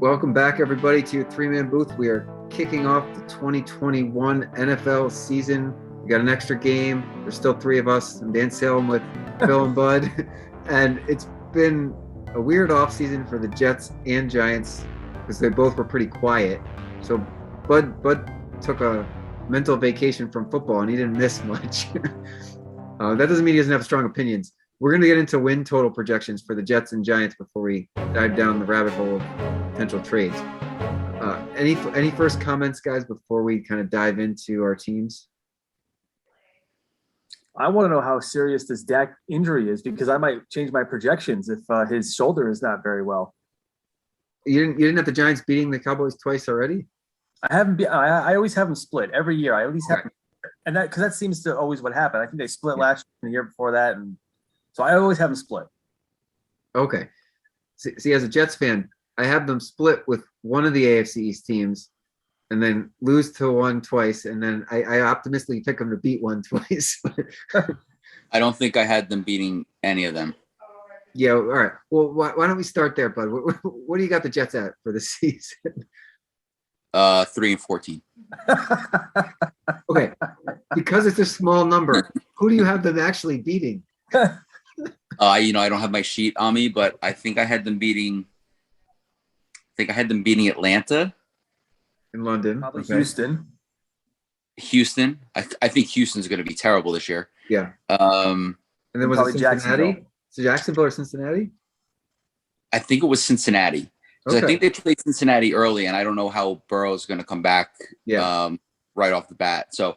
Welcome back, everybody, to your three-man booth. We are kicking off the 2021 NFL season. We got an extra game. There's still three of us. I'm Dan Salem with Phil and Bud. And it's been a weird offseason for the Jets and Giants because they both were pretty quiet. So Bud took a mental vacation from football, and he didn't miss much. That doesn't mean he doesn't have strong opinions. We're going to get into win total projections for the Jets and Giants before we dive down the rabbit hole of potential trades. Any first comments, guys, before we kind of dive into our teams? I want to know how serious this Dak injury is because I might change my projections if his shoulder is not very well. You didn't have the Giants beating the Cowboys twice already? I haven't. I always have them split every year. I at least have, and that because that seems to always what happened. I think they split last year and the year before that, and so I always have them split. Okay. See, as a Jets fan, I have them split with one of the AFC East teams and then lose to one twice. And then I optimistically pick them to beat one twice. I don't think I had them beating any of them. Yeah. All right. Well, why don't we start there, Bud? What do you got the Jets at for the season? 3-14. Okay. Because it's a small number, who do you have them actually beating? I don't have my sheet on me, but I think I had them beating Atlanta. In London. Probably Okay. Houston. I think Houston's going to be terrible this year. Yeah. And then was it Cincinnati? Jacksonville or Cincinnati? I think it was Cincinnati. Because I think they played Cincinnati early, and I don't know how Burrow's going to come back right off the bat. So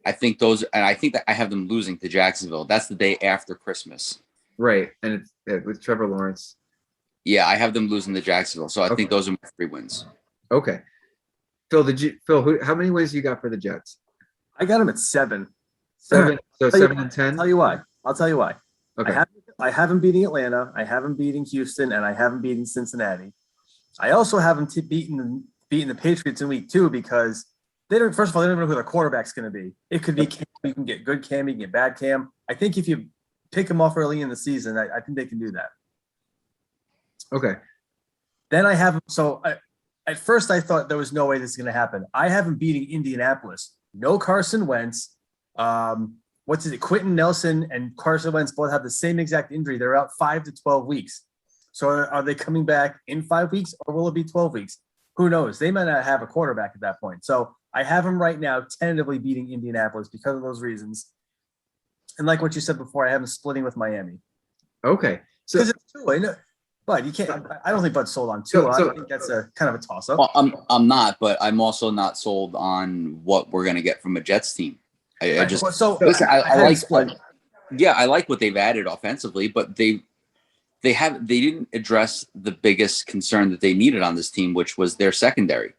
I think I think that I have them losing to Jacksonville. That's the day after Christmas. Right. And it's with Trevor Lawrence. Yeah, I have them losing to Jacksonville. So I think those are my 3 wins. Okay. Phil, how many wins you got for the Jets? I got them at 7. 7. So 7 and 10. I'll tell you why. Okay. I have them beating Atlanta. I have them beating Houston, and I have them beating Cincinnati. I also have them beating the Patriots in week 2 because they don't. First of all, they don't know who their quarterback's going to be. It could be Cam. You can get good Cam. You can get bad Cam. I think if you pick them off early in the season, I think they can do that. Okay. Then I have so at first I thought there was no way this is going to happen. I have them beating Indianapolis. No Carson Wentz. Quentin Nelson and Carson Wentz both have the same exact injury. They're out 5 to 12 weeks. So are they coming back in 5 weeks or will it be 12 weeks? Who knows? They might not have a quarterback at that point. So I have them right now tentatively beating Indianapolis because of those reasons. And like what you said before, I have them splitting with Miami. Okay. So because it's 2, I know. But you can't. I don't think Bud's sold on 2. I think that's a kind of a toss-up. Well, I'm not, but I'm also not sold on what we're going to get from a Jets team. I just listen. I like what they've added offensively, but they didn't address the biggest concern that they needed on this team, which was their secondary.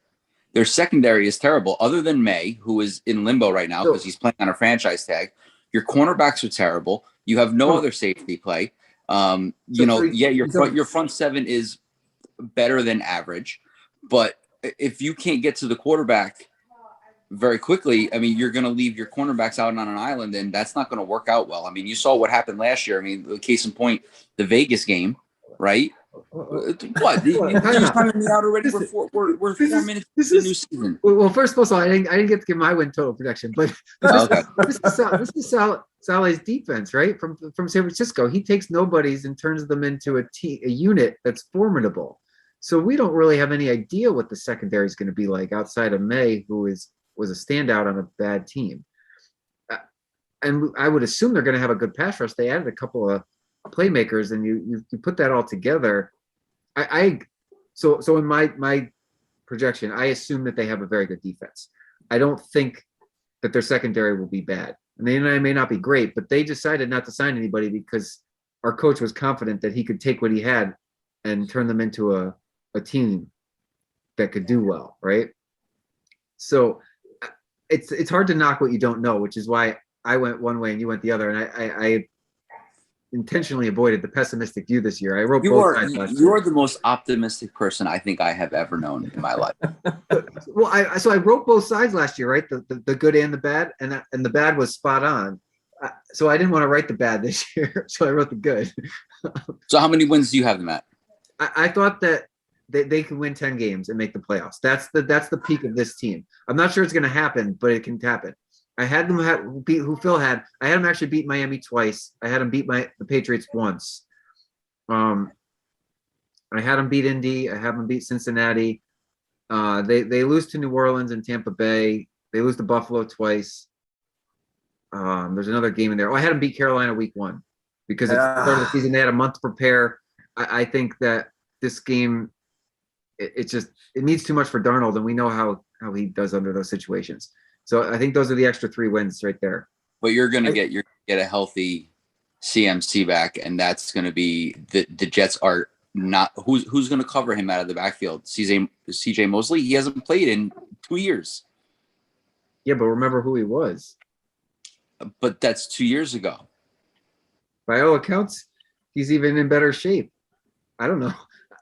Their secondary is terrible. Other than May, who is in limbo right now because he's playing on a franchise tag, your cornerbacks are terrible. You have no other safety play. Your front 7 is better than average, but if you can't get to the quarterback very quickly, I mean, you're going to leave your cornerbacks out on an island, and that's not going to work out well. I mean, you saw what happened last year. I mean, case in point, the Vegas game, right? What? You're timing me out already? We're 4 minutes into the new season. Well, first of all, I didn't get to give my win total prediction, but this is Saleh's defense, right? From San Francisco. He takes nobodies and turns them into a unit that's formidable. So we don't really have any idea what the secondary is going to be like outside of May, who was a standout on a bad team. And I would assume they're going to have a good pass rush. They added a couple of playmakers, and you put that all together. So in my projection, I assume that they have a very good defense. I don't think that their secondary will be bad. And they may not be great, but they decided not to sign anybody because our coach was confident that he could take what he had and turn them into a team that could do well, right? So it's hard to knock what you don't know, which is why I went one way and you went the other. And I intentionally avoided the pessimistic view this year. I wrote both sides last year. You're the most optimistic person I think I have ever known in my life. Well, I wrote both sides last year, right? The good and the bad, and the bad was spot on. So I didn't want to write the bad this year, so I wrote the good. So how many wins do you have them at? I thought that they can win 10 games and make the playoffs. That's the peak of this team. I'm not sure it's going to happen, but it can happen. I had them beat who Phil had. I had them actually beat Miami twice. I had them beat the Patriots once. I had them beat Indy. I had them beat Cincinnati. They lose to New Orleans and Tampa Bay. They lose to Buffalo twice. There's another game in there. Oh, I had them beat Carolina week 1 because it's the start of the season. They had a month to prepare. I think that this game, it needs too much for Darnold, and we know how he does under those situations. So I think those are the extra 3 wins right there. But you're going to get a healthy CMC back, and that's going to be the Jets are not who's going to cover him out of the backfield. CJ Mosley, he hasn't played in 2 years. Yeah, but remember who he was. But that's 2 years ago. By all accounts, he's even in better shape. I don't know.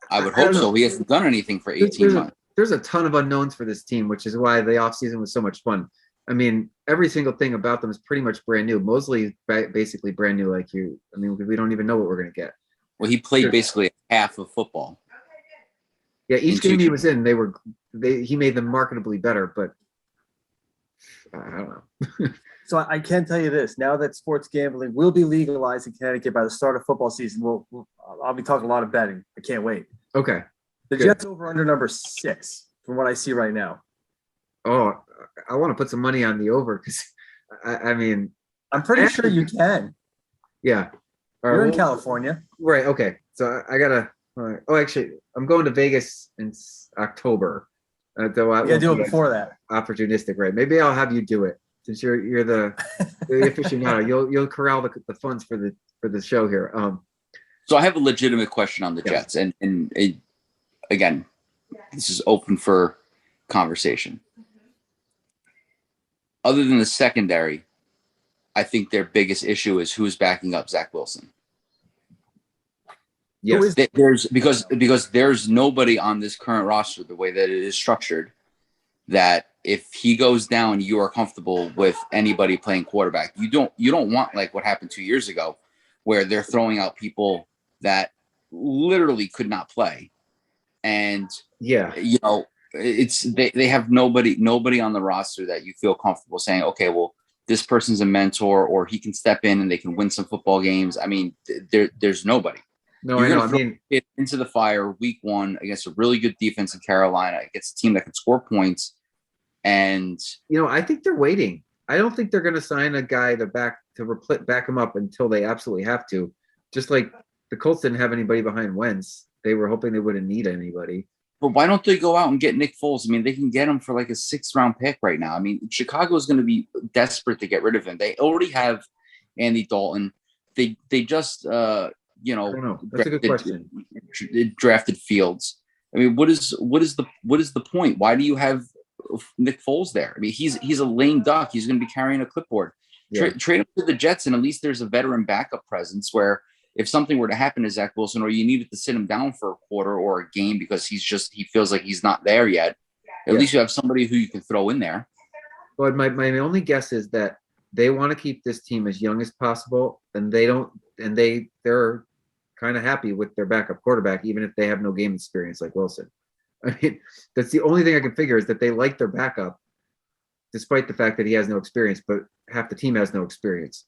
I would hope so. He hasn't done anything for 18 months. There's a ton of unknowns for this team, which is why the offseason was so much fun. I mean, every single thing about them is pretty much brand new. Mosley is basically brand new like you. I mean, we don't even know what we're going to get. Well, he played basically half of football. Yeah, each game he was in, he made them marketably better, but I don't know. So I can tell you this: now that sports gambling will be legalized in Connecticut by the start of football season, I'll be talking a lot of betting. I can't wait. Okay. The Jets over under number 6 from what I see right now. Oh, I want to put some money on the over because I mean, I'm pretty sure you can. Yeah. You're in California. Right. Okay. So I gotta. Oh, actually, I'm going to Vegas in October. Though I do it before that. Opportunistic, right? Maybe I'll have you do it since you're the aficionado. You'll corral the funds for the show here. So I have a legitimate question on the Jets, and again, this is open for conversation. Other than the secondary, I think their biggest issue is who's backing up Zach Wilson. Yes, because there's nobody on this current roster, the way that it is structured, that if he goes down, you are comfortable with anybody playing quarterback. You don't want like what happened 2 years ago, where they're throwing out people that literally could not play, and it's they have nobody on the roster that you feel comfortable saying, okay, well, this person's a mentor, or he can step in and they can win some football games. I mean, there's nobody. No, I know. I mean, it into the fire week 1 against a really good defense in Carolina, against a team that can score points. And I think they're waiting. I don't think they're going to sign a guy to back him up until they absolutely have to. Just like the Colts didn't have anybody behind Wentz. They were hoping they wouldn't need anybody. But why don't they go out and get Nick Foles? I mean, they can get him for like a 6th round pick right now. I mean, Chicago is going to be desperate to get rid of him. They already have Andy Dalton. They just I don't know. That's a good question. Drafted Fields. I mean, what is the point? Why do you have Nick Foles there? I mean, he's a lame duck. He's going to be carrying a clipboard. Yeah. Trade him to the Jets, and at least there's a veteran backup presence where if something were to happen to Zach Wilson, or you needed to sit him down for a quarter or a game because he feels like he's not there yet, at least you have somebody who you can throw in there. But my only guess is that they want to keep this team as young as possible, and they're kind of happy with their backup quarterback, even if they have no game experience like Wilson. I mean, that's the only thing I can figure is that they like their backup, despite the fact that he has no experience, but half the team has no experience.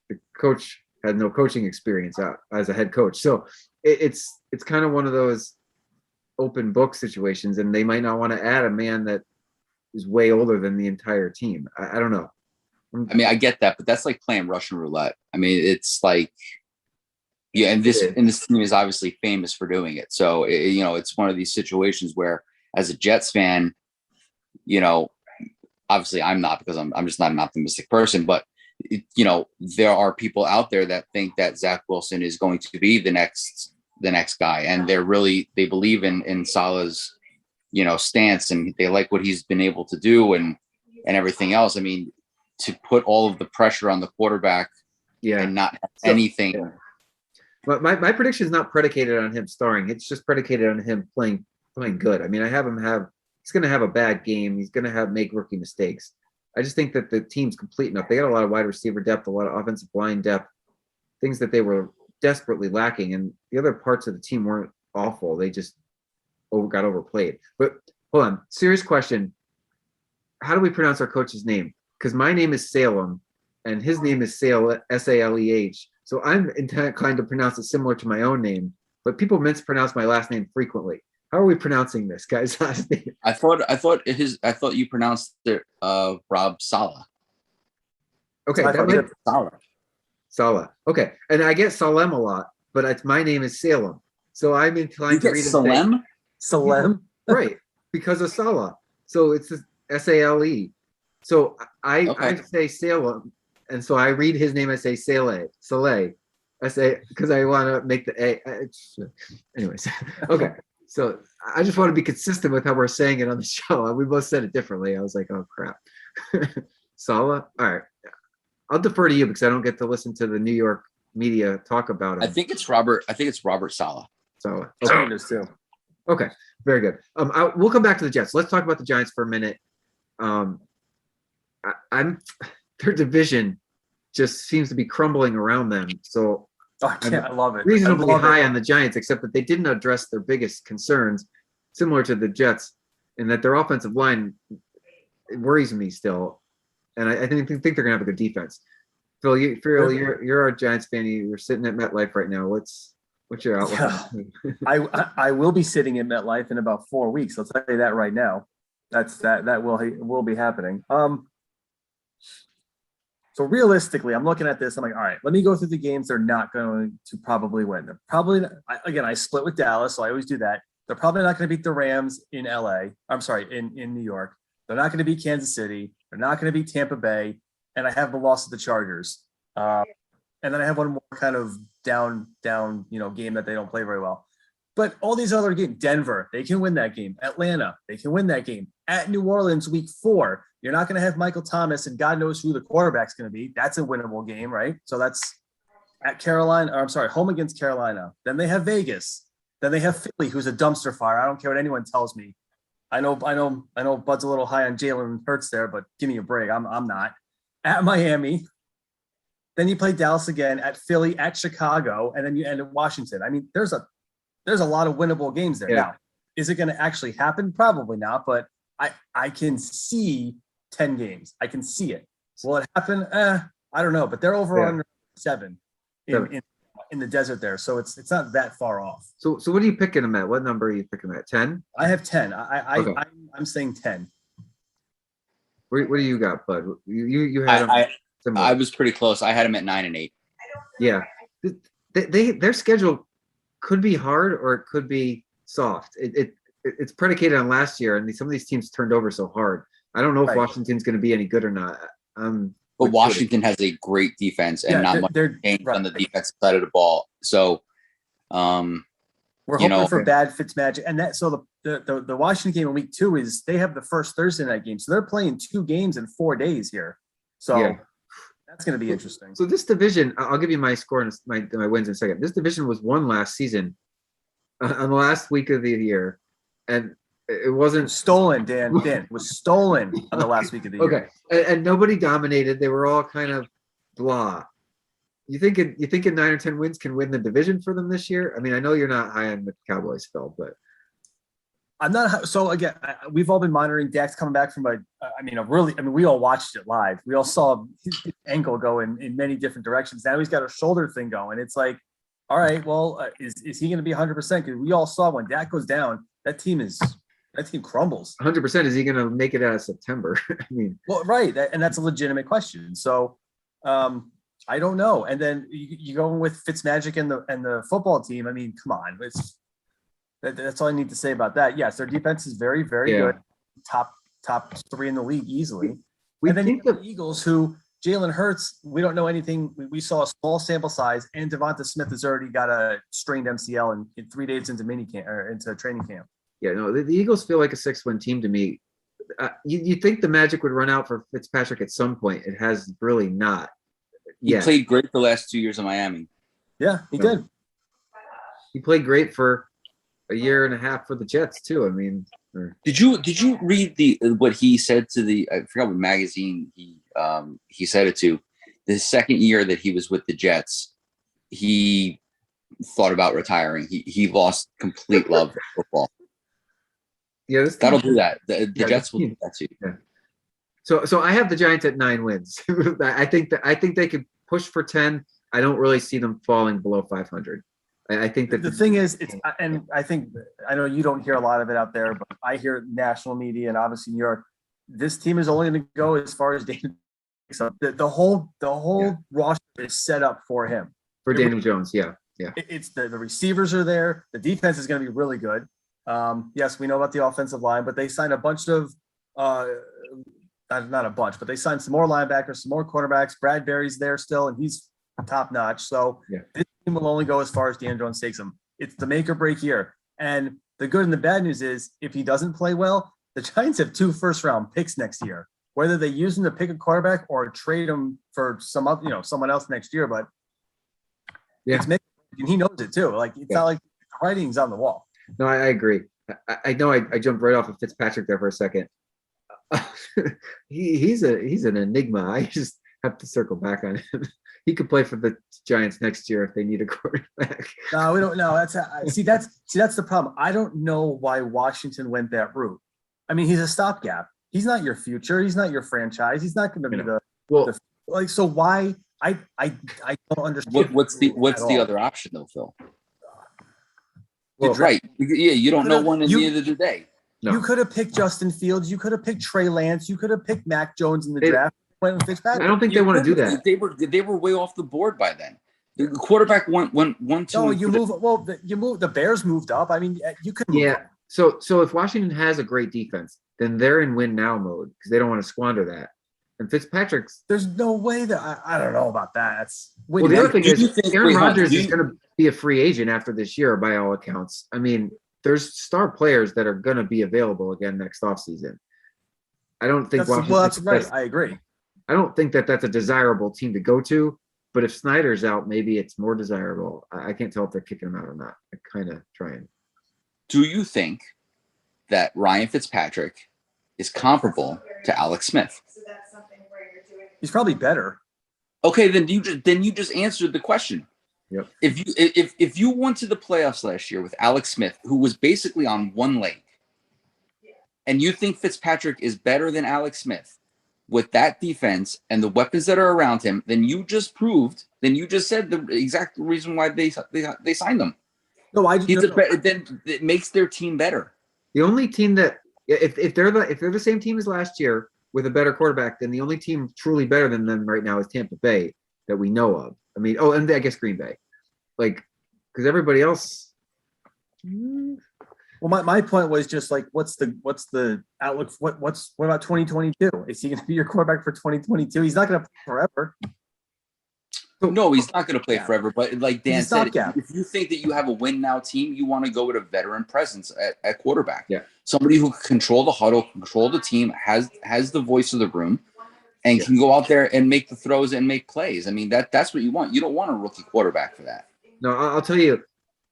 The coach had no coaching experience as a head coach. So it's kind of one of those open book situations, and they might not want to add a man that is way older than the entire team. I don't know. I mean, I get that, but that's like playing Russian roulette. I mean, it's like, yeah, and this team is obviously famous for doing it. So it's one of these situations where, as a Jets fan, obviously I'm not, because I'm just not an optimistic person, but there are people out there that think that Zach Wilson is going to be the next guy, and they believe in Saleh's stance, and they like what he's been able to do and everything else. I mean, to put all of the pressure on the quarterback and not have anything. Yeah. But my prediction is not predicated on him starring. It's just predicated on him playing good. I mean, he's going to have a bad game. He's going to make rookie mistakes. I just think that the team's complete enough. They got a lot of wide receiver depth, a lot of offensive line depth, things that they were desperately lacking. And the other parts of the team weren't awful. They just got overplayed. But hold on, serious question. How do we pronounce our coach's name? Because my name is Salem, and his name is Saleh. So I'm inclined to pronounce it similar to my own name, but people mispronounce my last name frequently. How are we pronouncing this guy's last name? I thought you pronounced it Rob Saleh. Okay, Saleh. Okay, and I get Salem a lot, but my name is Salem, so I'm inclined to read Salem. Salem, right? Because of Salah, so it's Sale. So I say Salem, and so I read his name. I say Saleh. I say because I want to make the A. Anyways, okay. So I just want to be consistent with how we're saying it on the show. We both said it differently. I was like, oh crap, Salah. All right, I'll defer to you because I don't get to listen to the New York media talk about him. I think it's Robert Saleh. Salah. Okay. Too. Okay, very good. We'll come back to the Jets. Let's talk about the Giants for a minute. Their division just seems to be crumbling around them. So I love it. Reasonably high on the Giants, except that they didn't address their biggest concerns, similar to the Jets, in that their offensive line worries me still. And I think they're gonna have a good defense. Phil, you're our Giants fan. You're sitting at MetLife right now. What's your outlook? Yeah. I will be sitting at MetLife in about 4 weeks. I'll tell you that right now. That will be happening. So realistically, I'm looking at this. I'm like, all right, let me go through the games they're not going to probably win. They're probably, again, I split with Dallas, so I always do that. They're probably not going to beat the Rams in LA. I'm sorry, in New York. They're not going to beat Kansas City. They're not going to beat Tampa Bay. And I have the loss of the Chargers. And then I have one more kind of down, game that they don't play very well. But all these other games, Denver, they can win that game. Atlanta, they can win that game. At New Orleans, week 4, you're not going to have Michael Thomas, and God knows who the quarterback's going to be. That's a winnable game, right? So that's at home against Carolina. Then they have Vegas. Then they have Philly, who's a dumpster fire. I don't care what anyone tells me. I know Bud's a little high on Jalen Hurts there, but give me a break. I'm not. At Miami. Then you play Dallas again, at Philly, at Chicago, and then you end at Washington. I mean, there's a lot of winnable games there. Yeah. Now, is it going to actually happen? Probably not, but I can see 10 games. I can see it. Will it happen? I don't know, but they're over under 7 in the desert there, so it's not that far off. So what are you picking them at? What number are you picking them at? 10? I have 10. Okay. I'm saying 10. What do you got, Bud? You had them. I was pretty close. I had them at 9 and 8. Yeah, their schedule could be hard or it could be soft. It's predicated on last year, and some of these teams turned over so hard. I don't know if Washington's going to be any good or not. But Washington has a great defense and not much change on the defensive side of the ball. So we're hoping for bad Fitzmagic, and that so the Washington game in week 2 is they have the first Thursday night game, so they're playing 2 games in 4 days here. So that's going to be interesting. So this division, I'll give you my score and my wins in a second. This division was won last season on the last week of the year, and it wasn't stolen. Dan, it was stolen on the last week of the year. Okay, and nobody dominated. They were all kind of blah. You think 9 or 10 wins can win the division for them this year? I mean, I know you're not high on the Cowboys, Phil, but I'm not. So again, we've all been monitoring Dak's coming back from we all watched it live. We all saw his ankle go in many different directions. Now he's got a shoulder thing going. It's like, all right, well, is he going to be 100%? Because we all saw when Dak goes down, that team crumbles. 100%. Is he going to make it out of September? I mean, well, right, and that's a legitimate question. So, I don't know. And then you go with Fitzmagic and the football team. I mean, come on, that's all I need to say about that. Yes, their defense is very, very good. Top 3 in the league easily. And then you have the Eagles, who Jalen Hurts, we don't know anything. We saw a small sample size, and Devonta Smith has already got a strained MCL in 3 days into minicamp or into training camp. Yeah, no, the Eagles feel like a 6-win team to me. You think the magic would run out for Fitzpatrick at some point? It has really not. He played great the last 2 years in Miami. Yeah, he did. He played great for a year and a half for the Jets too. I mean, did you read what he said to I forgot what magazine he said it to? The second year that he was with the Jets, he thought about retiring. He lost complete love for football. Yeah, that'll do that. The Jets will do that too. Yeah. So I have the Giants at 9 wins. I think they could push for 10. I don't really see them falling below 500. I think that the thing is, and I think I know you don't hear a lot of it out there, but I hear national media and obviously New York. This team is only going to go as far as Daniel. So the whole roster is set up for him. For Daniel Jones, yeah. It's the receivers are there. The defense is going to be really good. Yes, we know about the offensive line, but they signed a bunch of not a bunch, but they signed some more linebackers, some more cornerbacks. Bradbury's there still, and he's top notch. So this team will only go as far as Daniel Jones takes them. It's the make or break year. And the good and the bad news is if he doesn't play well, the Giants have 2 first-round picks next year. Whether they use him to pick a quarterback or trade him for someone else next year, but it's making, and he knows it too. Like it's not like the writing's on the wall. No, I agree. I know I jumped right off of Fitzpatrick there for a second. He's an enigma. I just have to circle back on him. He could play for the Giants next year if they need a quarterback. No, we don't know. That's the problem. I don't know why Washington went that route. I mean, he's a stopgap. He's not your future. He's not your franchise. He's not going to be so why? I don't understand. What's the other option though, Phil? Well, right. Yeah, you don't know one at the end of the day. No. You could have picked Justin Fields. You could have picked Trey Lance. You could have picked Mac Jones in the draft. Went with Fitzpatrick. I don't think they want to do that. They were way off the board by then. The quarterback went 1, 2. No, you move. Well, you move. The Bears moved up. I mean, you could. Move up. So if Washington has a great defense, then they're in win now mode because they don't want to squander that. And Fitzpatrick's. There's no way that I don't know about that. That's the other thing is Aaron Rodgers is going to be a free agent after this year by all accounts. I mean, there's star players that are going to be available again next offseason. I don't think that's right. I agree. I don't think that that's a desirable team to go to. But if Snyder's out, maybe it's more desirable. I can't tell if they're kicking him out or not. I'm kind of trying. Do you think that Ryan Fitzpatrick is comparable to Alex Smith? He's probably better. Okay, then you just answered the question. Yep. If you went to the playoffs last year with Alex Smith, who was basically on one leg, and you think Fitzpatrick is better than Alex Smith with that defense and the weapons that are around him, then you just said the exact reason why they signed him. No, then it makes their team better. The only team that if they're the same team as last year with a better quarterback, then the only team truly better than them right now is Tampa Bay that we know of. I mean, and I guess Green Bay, like, because everybody else. Well, my point was just like, what's the outlook? What about 2022? Is he going to be your quarterback for 2022? He's not going to play forever. No, he's not going to play forever. But like Dan said, if you think that you have a win now team, you want to go with a veteran presence at quarterback. Yeah, somebody who can control the huddle, control the team, has the voice of the room, and can go out there and make the throws and make plays. I mean, that's what you want. You don't want a rookie quarterback for that. No, I'll tell you,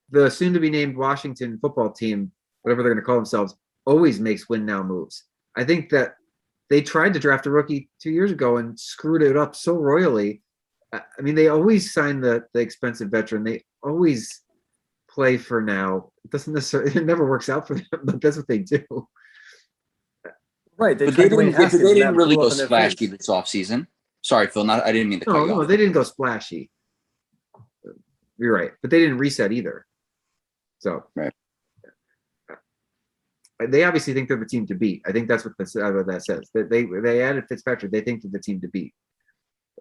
the soon-to-be-named Washington football team, whatever they're going to call themselves, always makes win-now moves. I think that they tried to draft a rookie 2 years ago and screwed it up so royally. I mean, they always sign the expensive veteran. They always play for now. It never works out for them, but that's what they do. Right. They didn't really go splashy this offseason. Sorry, Phil. I didn't mean to cut you off. No, they didn't go splashy. You're right. But they didn't reset either. So right. They obviously think they're the team to beat. I think that's what that says. They added Fitzpatrick. They think they're the team to beat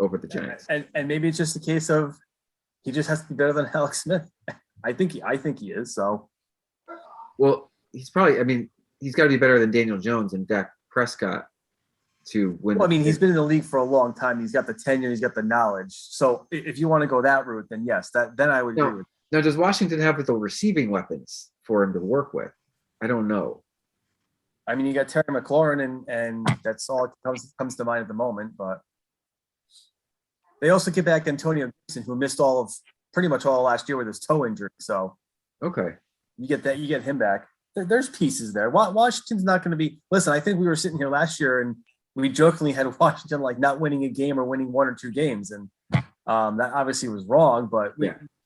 over the Giants. And maybe it's just a case of he just has to be better than Alex Smith. I think he is. So, well, he's probably. I mean, he's got to be better than Daniel Jones and Dak Prescott to win. Well, I mean, he's been in the league for a long time. He's got the tenure. He's got the knowledge. So, if you want to go that route, then yes, then I would agree with. Now, does Washington have the receiving weapons for him to work with? I don't know. I mean, you got Terry McLaurin, and that's all that comes to mind at the moment. But they also get back Antonio Gibson, who missed pretty much all last year with his toe injury. So, okay, you get him back. There's pieces there. Washington's not going to be. Listen, I think we were sitting here last year and we jokingly had Washington like not winning a game or winning 1 or 2 games, and that obviously was wrong. But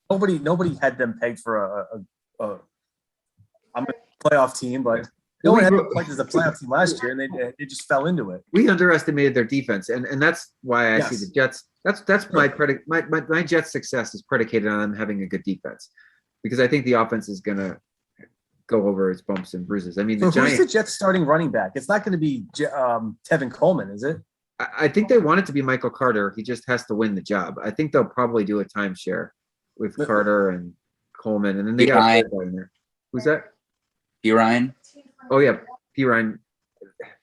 nobody had them pegged for a playoff team, but. No one had like as a playoff team last year, and they just fell into it. We underestimated their defense, and that's why I see the Jets. That's my Jets' success is predicated on them having a good defense, because I think the offense is gonna go over its bumps and bruises. I mean, who's the Jets starting running back? It's not going to be Tevin Coleman, is it? I think they want it to be Michael Carter. He just has to win the job. I think they'll probably do a timeshare with Carter and Coleman, and then they got a guy in there. Who's that? P. Ryan. Oh yeah, P. Ryan.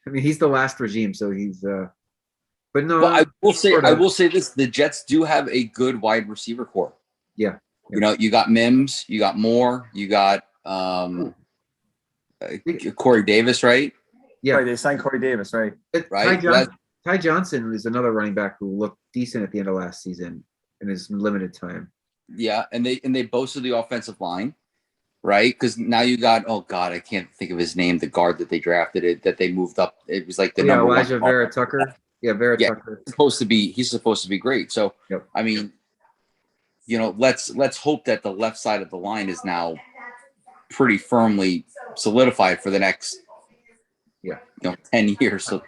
I mean, he's the last regime, so he's. But no, well, I will say this: the Jets do have a good wide receiver core. Yeah. You know, you got Mims, you got Moore, you got Corey Davis, right? Yeah, right, they signed Corey Davis, right? Right. Ty Johnson is another running back who looked decent at the end of last season in his limited time. Yeah, and they boasted the offensive line, right? Because now you got I can't think of his name. The guard that they drafted that they moved up. It was like the number Elijah one. Vera Tucker. Yeah, Vera Tucker. He's supposed to be great. So I mean, you know, let's hope that the left side of the line is now pretty firmly solidified for the next 10 years. So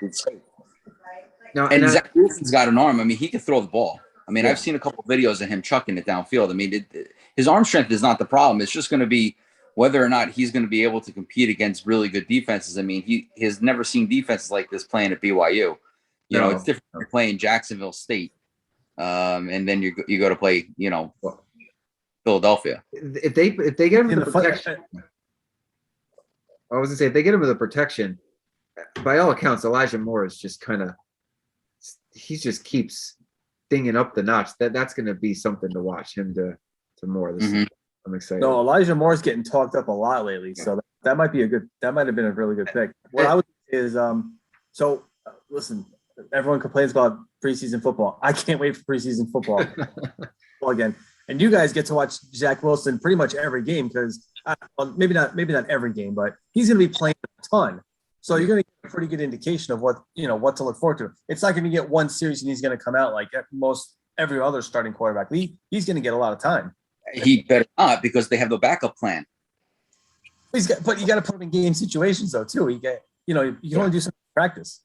and Zach Wilson's got an arm. I mean, he can throw the ball. I mean, I've seen a couple of videos of him chucking it downfield. I mean, his arm strength is not the problem. It's just going to be whether or not he's going to be able to compete against really good defenses. I mean, he has never seen defenses like this playing at BYU. You know, it's different from playing Jacksonville State, and then you go to play, you know, Philadelphia. If they get him the protection, I was gonna say if they get him with the protection, by all accounts, Elijah Moore is just he just keeps dinging up the notch. That's going to be something to watch him to Moore. I'm excited. No, Elijah Moore's getting talked up a lot lately, so that might be that might have been a really good pick. What I would say is, listen, everyone complains about preseason football. I can't wait for preseason football again. And you guys get to watch Zach Wilson pretty much every game because maybe not every game, but he's going to be playing a ton. So you're going to get a pretty good indication of what to look forward to. It's not going to get one series and he's going to come out like most every other starting quarterback. He's going to get a lot of time. He better not, because they have the backup plan. But you got to put him in game situations though too. You can only do some practice.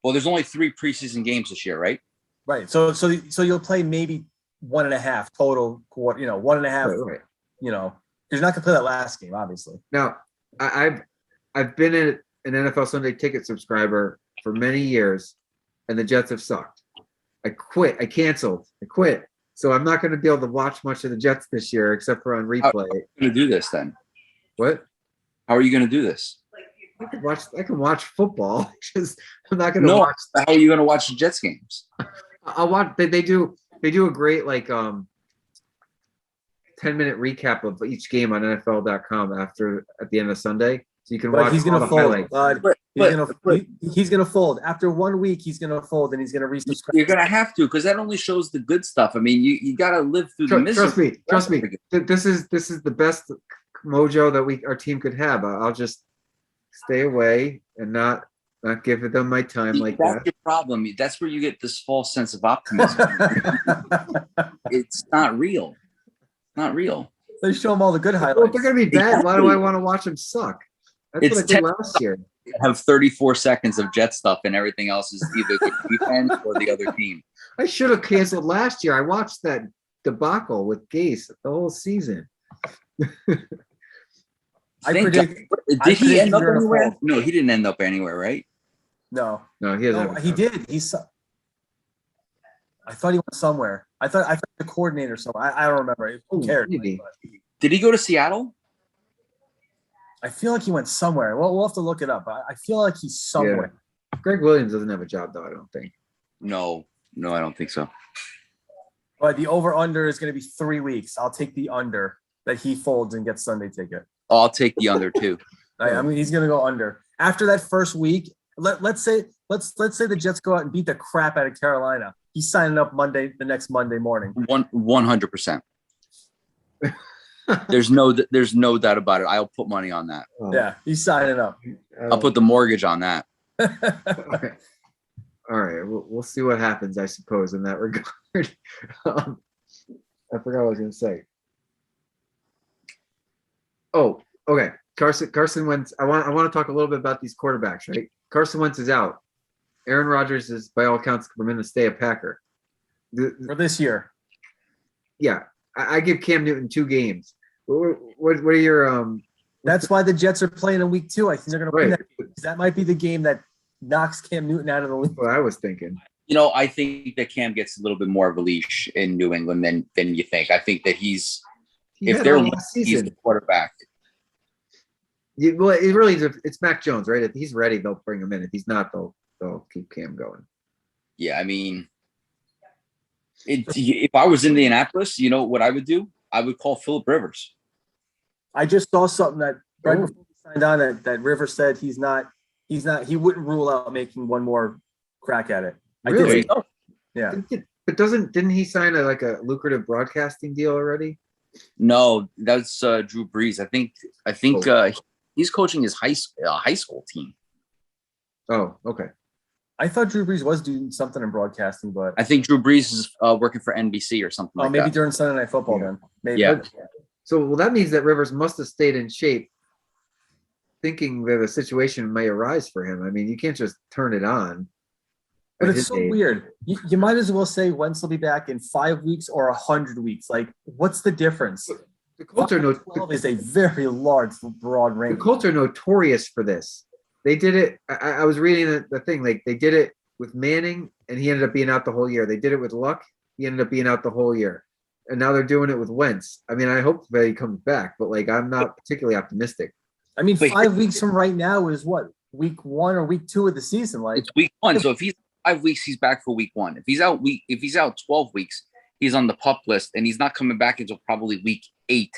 Well, there's only 3 preseason games this year, right? Right. So you'll play maybe 1.5 total quarter. 1.5. Right. You're not going to play that last game, obviously. Now, I've been an NFL Sunday Ticket subscriber for many years, and the Jets have sucked. I quit. I canceled. I quit. So I'm not going to be able to watch much of the Jets this year, except for on replay. How are you going to do this then? What? How are you going to do this? I can watch football. Just I'm not going to watch. How are you going to watch the Jets games? I'll watch. They do a great 10-minute recap of each game on NFL.com at the end of Sunday. So you can watch. He's going to fold. He's going to fold after 1 week. He's going to fold and he's going to resubscribe. You're going to have to, because that only shows the good stuff. I mean, you got to live through the misery. Trust me. This is the best mojo that our team could have. I'll just stay away and not give them my time like that. That's your problem. That's where you get this false sense of optimism. It's not real. Not real. They show them all the good highlights. Well, if they're going to be bad, why do I want to watch them suck? That's what I did last year. Have 34 seconds of Jet stuff, and everything else is either the defense or the other team. I should have canceled last year. I watched that debacle with Gase the whole season. Did he end up anywhere? No, he didn't end up anywhere, right? No, he did. I thought he went somewhere. I thought the coordinator. So I don't remember. Who cared? Did he go to Seattle? I feel like he went somewhere. Well, we'll have to look it up. I feel like he's somewhere. Yeah. Greg Williams doesn't have a job, though, I don't think. No, I don't think so. But the over-under is going to be 3 weeks. I'll take the under that he folds and gets Sunday ticket. I'll take the under too. I mean, he's going to go under. After that first week, let's say the Jets go out and beat the crap out of Carolina. He's signing up the next Monday morning. 100%. There's no doubt about it. I'll put money on that. Yeah, he's signing up. I'll put the mortgage on that. Okay. All right, we'll see what happens, I suppose, in that regard. I forgot what I was going to say. Oh, okay. Carson Wentz. I want to talk a little bit about these quarterbacks, right? Carson Wentz is out. Aaron Rodgers is, by all accounts, going to stay a Packer for this year. Yeah, I give Cam Newton 2 games. What are your That's why the Jets are playing in week 2. I think they're going to win that game. That might be the game that knocks Cam Newton out of the league. What I was thinking. I think that Cam gets a little bit more of a leash in New England than you think. I think that he's the quarterback. Well, it really is. It's Mac Jones, right? If he's ready, they'll bring him in. If he's not, they'll keep Cam going. Yeah, I mean, if I was in Indianapolis, you know what I would do? I would call Philip Rivers. I just saw something that right before he signed on that Rivers said he wouldn't rule out making one more crack at it. Really? Yeah. But didn't he sign a lucrative broadcasting deal already? No, that's Drew Brees. I think he's coaching his high school team. Oh, okay. I thought Drew Brees was doing something in broadcasting, but I think Drew Brees is working for NBC or something. Maybe that. During Sunday Night Football, then. Maybe. Yeah. So, that means that Rivers must have stayed in shape, thinking that a situation may arise for him. I mean, you can't just turn it on. But it's so weird. You might as well say Wentz will be back in 5 weeks or 100 weeks. Like, what's the difference? The Colts are 12 is a very large, broad range. The Colts are notorious for this. They did it. I was reading the thing. Like, they did it with Manning, and he ended up being out the whole year. They did it with Luck. He ended up being out the whole year. And now they're doing it with Wentz. I mean, I hope that he comes back, but I'm not particularly optimistic. I mean, 5 weeks from right now is what? Week 1 or week 2 of the season? It's week 1. So if he's 5 weeks, he's back for week 1. If he's out 12 weeks, he's on the PUP list, and he's not coming back until probably week 8.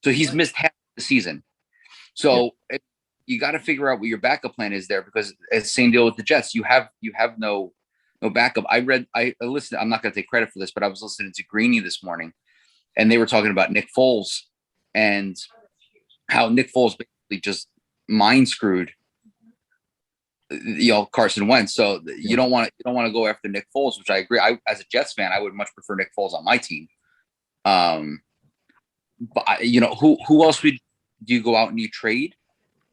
So he's missed half the season. So you got to figure out what your backup plan is there, because it's the same deal with the Jets. You have no backup. I listened. I'm not going to take credit for this, but I was listening to Greeny this morning, and they were talking about Nick Foles and how Nick Foles basically just mind screwed Carson Wentz. So you don't want to go after Nick Foles, which I agree. As a Jets fan, I would much prefer Nick Foles on my team. But who else do you go out and you trade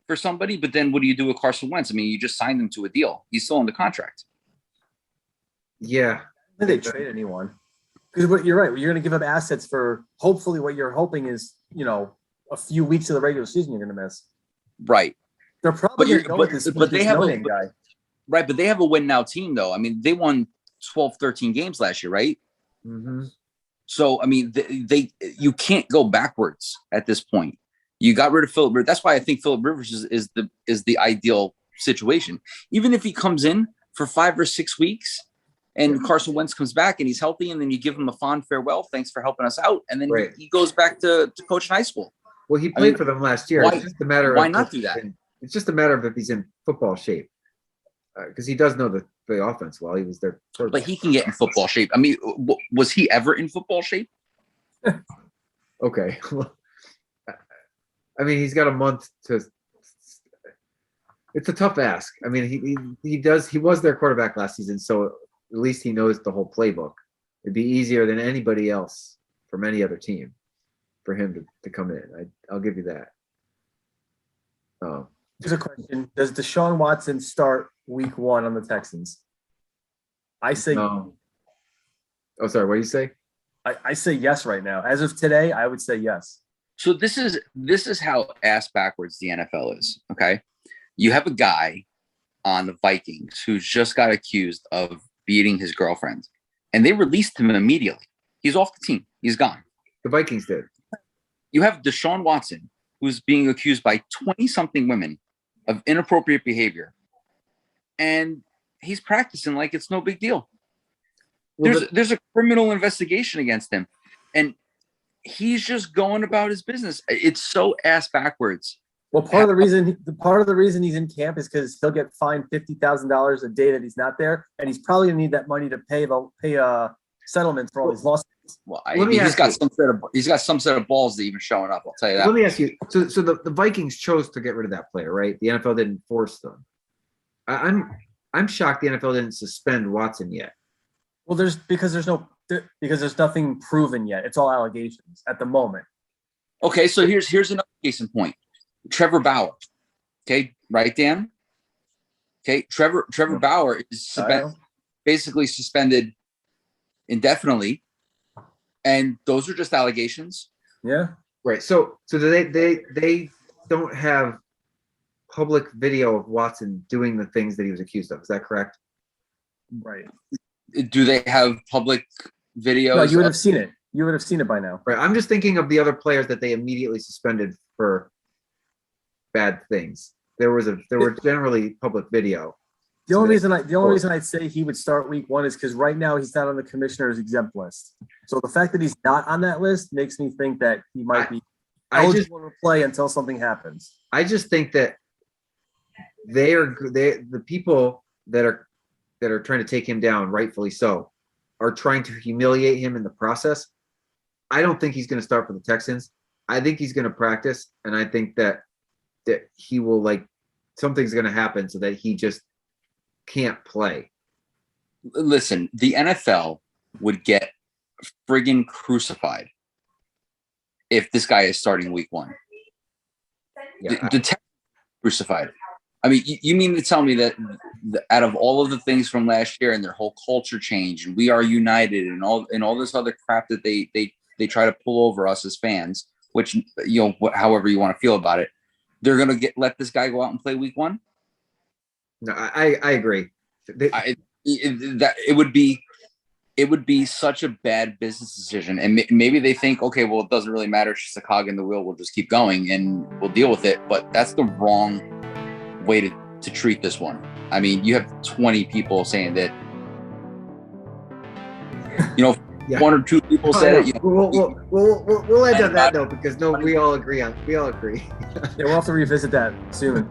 for somebody? But then what do you do with Carson Wentz? I mean, you just signed him to a deal. He's still under contract. Yeah. They trade anyone. Because you're right. You're going to give up assets for hopefully what you're hoping is, a few weeks of the regular season you're going to miss. Right. They're probably going to go with this guy. Right, but they have a win now team, though. I mean, they won 12, 13 games last year, right? Mm-hmm. So, I mean, you can't go backwards at this point. You got rid of Philip Rivers. That's why I think Philip Rivers is the ideal situation. Even if he comes in for 5 or 6 weeks and Carson Wentz comes back and he's healthy, and then you give him a fond farewell, thanks for helping us out, and then he goes back to coach in high school. Well, he played for them last year. It's just a matter why not do that? It's just a matter of if he's in football shape, because he does know the offense well. He was there. But he can get in football shape. I mean, was he ever in football shape? Okay. I mean, he's got a month to. It's a tough ask. I mean, he was their quarterback last season, so at least he knows the whole playbook. It'd be easier than anybody else from any other team for him to come in. I'll give you that. Here's a question: does Deshaun Watson start week 1 on the Texans? I say no. Oh, sorry. What do you say? I say yes right now. As of today, I would say yes. So this is how ass backwards the NFL is. Okay, you have a guy on the Vikings who's just got accused of beating his girlfriend, and they released him immediately. He's off the team. He's gone. The Vikings did. You have Deshaun Watson, who's being accused by 20-something women of inappropriate behavior, and he's practicing like it's no big deal. There's a criminal investigation against him, and he's just going about his business. It's so ass backwards. Well, part of the reason he's in camp is because he'll get fined $50,000 a day that he's not there, and he's probably gonna need that money to pay settlements for all these lawsuits. Well, he's got some set of balls to even showing up. I'll tell you that. Let me ask you. So the Vikings chose to get rid of that player, right? The NFL didn't force them. I'm shocked the NFL didn't suspend Watson yet. Well, because there's nothing proven yet. It's all allegations at the moment. Okay, so here's another case in point. Trevor Bauer. Okay, right, Dan? Okay, Trevor Bauer is basically suspended indefinitely, and those are just allegations. Yeah. Right. So they don't have public video of Watson doing the things that he was accused of. Is that correct? Right. Do they have public videos? No, you would have seen it. You would have seen it by now. Right. I'm just thinking of the other players that they immediately suspended for bad things. There were generally public video. The only reason I'd say he would start week 1 is because right now he's not on the commissioner's exempt list. So the fact that he's not on that list makes me think that he might be eligible to play until something happens. I just think that the people that are trying to take him down, rightfully so, are trying to humiliate him in the process. I don't think he's going to start for the Texans. I think he's going to practice, and I think that he will something's going to happen so that he just can't play. Listen, the NFL would get friggin' crucified if this guy is starting week 1. Yeah, the crucified. I mean, you mean to tell me that out of all of the things from last year and their whole culture change and we are united and all this other crap that they try to pull over us as fans, which however you want to feel about it, they're gonna let this guy go out and play week 1? No, I agree. It would be such a bad business decision, and maybe they think, okay, well, it doesn't really matter. It's just a cog in the wheel. We'll just keep going and we'll deal with it. But that's the wrong way to treat this one. I mean, you have 20 people saying that, yeah. 1 or 2 people said it. We'll end on that note because we all agree. Yeah, we'll have to revisit that soon.